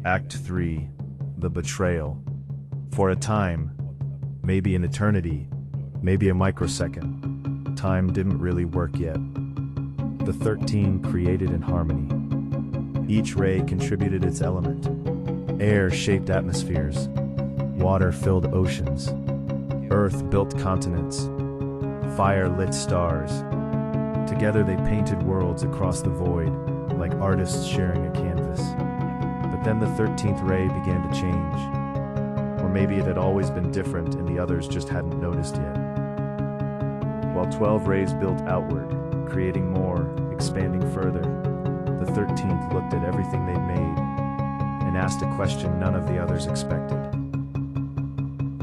Act 3. The Betrayal. For a time, maybe an eternity, maybe a microsecond, time didn't really work yet. The 13 created in harmony. Each ray contributed its element. Air shaped atmospheres. Water filled oceans. Earth built continents. Fire lit stars. Together they painted worlds across the void, like artists sharing a canvas. But then the 13th ray began to change. Or maybe it had always been different and the others just hadn't noticed yet. While 12 rays built outward, creating more, expanding further, the 13th looked at everything they'd made and asked a question none of the others expected.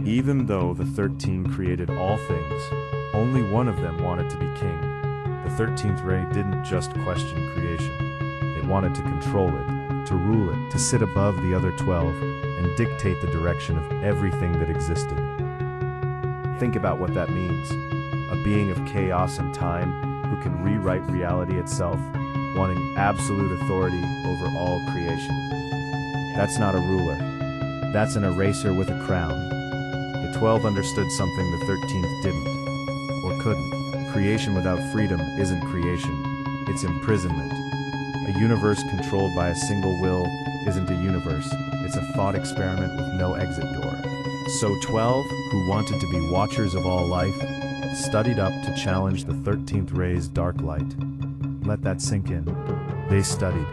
Even though the 13 created all things, only one of them wanted to be king. The 13th ray didn't just question creation. It wanted to control it, to rule it, to sit above the other 12 and dictate the direction of everything that existed. Think about what that means. A being of chaos and time who can rewrite reality itself, wanting absolute authority over all creation. That's not a ruler. That's an eraser with a crown. The 12 understood something the 13th didn't, or couldn't. Creation without freedom isn't creation, it's imprisonment. A universe controlled by a single will isn't a universe, it's a thought experiment with no exit door. So 12, who wanted to be watchers of all life, studied up to challenge the 13th ray's dark light. Let that sink in. They studied.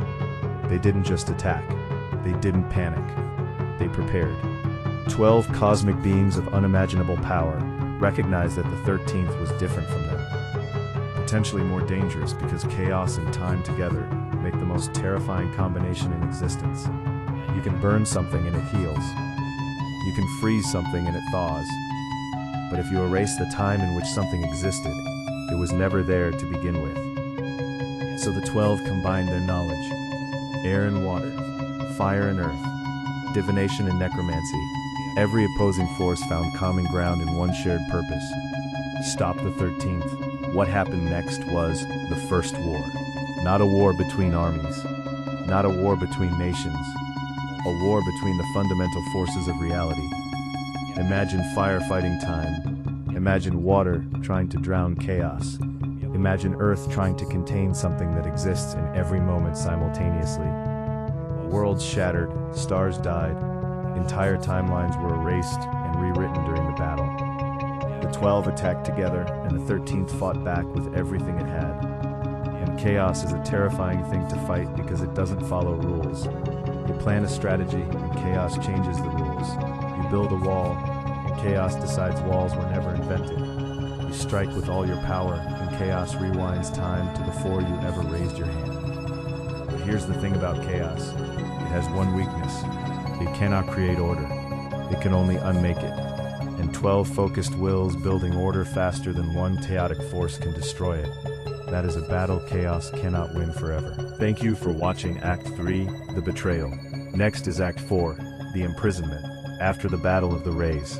They didn't just attack. They didn't panic. They prepared. 12 cosmic beings of unimaginable power recognized that the 13th was different from them. Potentially more dangerous because chaos and time together make the most terrifying combination in existence. You can burn something and it heals. You can freeze something and it thaws. But if you erase the time in which something existed, it was never there to begin with. So the 12 combined their knowledge: air and water, fire and earth, divination and necromancy. Every opposing force found common ground in one shared purpose: stop the 13th. What happened next was the First War. Not a war between armies, not a war between nations, a war between the fundamental forces of reality. Imagine firefighting time. Imagine water trying to drown chaos. Imagine Earth trying to contain something that exists in every moment simultaneously. Worlds shattered, stars died, entire timelines were erased and rewritten during the battle. The 12 attacked together, and the 13th fought back with everything it had. And chaos is a terrifying thing to fight because it doesn't follow rules. You plan a strategy, and chaos changes the rules. You build a wall, and chaos decides walls were never invented. You strike with all your power, and chaos rewinds time to before you ever raised your hand. But here's the thing about chaos. It has one weakness. It cannot create order. It can only unmake it. And 12 focused wills building order faster than one chaotic force can destroy it. That is a battle chaos cannot win forever. Thank you for watching Act 3, The Betrayal. Next is Act 4, The Imprisonment, after the Battle of the Rays.